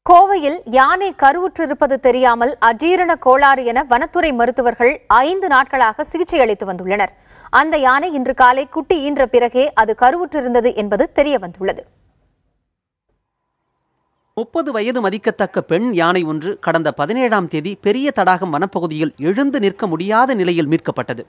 கோவையில் யானை கருவுற்றிருப்பது தெரியாமல் அஜீரண கோளாறு என வனத்துறை மருத்துவர்கள் 5 நாட்களாக சிகிச்சை அளித்து வந்துள்ளனர். அந்த யானை இன்று காலை குட்டி ஈன்ற பிறகே அது கருவுற்றிருந்தது என்பது தெரியவந்துள்ளது. 30 வயது மதிக்கத்தக்க பெண் யானை ஒன்று கடந்த 17ஆம் தேதி பெரிய தடாகம் வனப்பகுதியில் எழுந்து நிற்க முடியாத நிலையில் மீட்கப்பட்டது.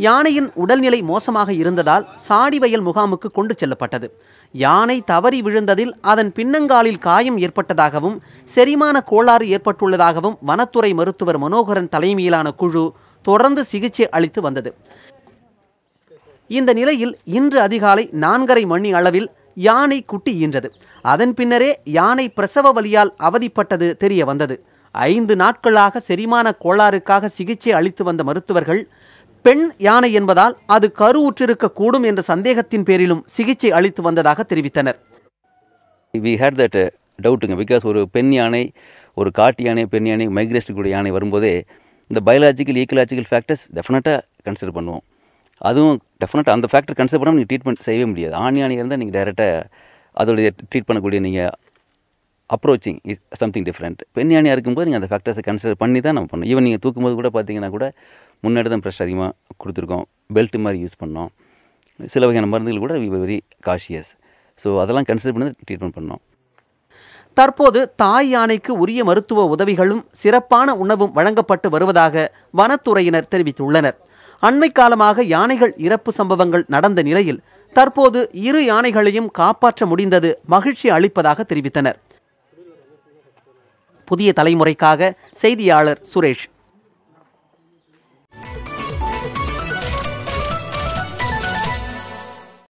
யானையின் உடல்நிலை மோசமாக இருந்ததால் சாடிவயல் முகாமுக்கு கொண்டு செல்லப்பட்டது. யானை தவறி விழுந்ததில் அதன் பின்னங்காலில் காயம் ஏற்பட்டதாகவும் செரிமான கோளாறு ஏற்பட்டுள்ளதாகவும் வனத்துறை மருத்துவர் மனோகரன் தலைமையிலான குழு தொடர்ந்து சிகிச்சை அளித்து வந்தது. இந்த நிலையில் இன்று அதிகாலை 4:30 மணி அளவில் யானை குட்டி ஈன்றது. அதன் பின்னரே யானை பிரசவ வலியால் அவதிப்பட்டது தெரிய வந்தது. 5 நாட்களாக செரிமான கோளாறுக்காக சிகிச்சை அளித்து வந்த மருத்துவர்கள் பெண் யானை என்பதால் அது கருவுற்றிருக்க கூடும் என்ற சந்தேகத்தின் பேரிலும் சிகிச்சை அளித்து வந்ததாக தெரிவித்தனர். We had that doubting because ஒரு பெண் யானை, ஒரு காட்டு யானை, பெண் யானை, மைக்ரேஷன் கூட யானை வரும்போதே இந்த பயாலஜிக்கல் ஈக்கலாஜிக்கல் ஃபேக்டர்ஸ் டெஃபினட்டாக கன்சிடர் பண்ணுவோம். அதுவும் டெஃபினட்டாக அந்த ஃபேக்டர் கன்சிடர் பண்ணாமல் நீங்கள் ட்ரீட்மெண்ட் செய்யவே முடியாது. ஆண் யானை இருந்தால் நீங்கள் டைரெக்டாக அதோடைய ட்ரீட் பண்ணக்கூடிய நீங்கள் அப்ரோச்சிங் இஸ் சம்திங் டிஃப்ரெண்ட். பெண் யானையாக இருக்கும்போது நீங்கள் அந்த ஃபேக்டர்ஸை கன்சிடர் பண்ணி தான் நம்ம பண்ணணும். ஈவன் நீங்கள் தூக்கும்போது கூட பார்த்தீங்கன்னா கூட முன்னாடி தான் ப்ரெஷர் அதிகமாக கொடுத்துருக்கோம், பெல்ட் மாதிரி யூஸ் பண்ணோம், சில வகையான மருந்துகள் கூட வெரி காஷியஸ். ஸோ அதெல்லாம் கன்சிடர் பண்ணி ட்ரீட்மெண்ட் பண்ணோம். தற்போது தாய் யானைக்கு உரிய மருத்துவ உதவிகளும் சிறப்பான உணவும் வழங்கப்பட்டு வருவதாக வனத்துறையினர் தெரிவித்துள்ளனர். அண்மை காலமாக யானைகள் இறப்பு சம்பவங்கள் நடந்த நிலையில் தற்போது 2 யானைகளையும் காப்பாற்ற முடிந்தது மகிழ்ச்சி அளிப்பதாக தெரிவித்தனர். புதிய தலைமுறைக்காக செய்தியாளர் சுரேஷ்.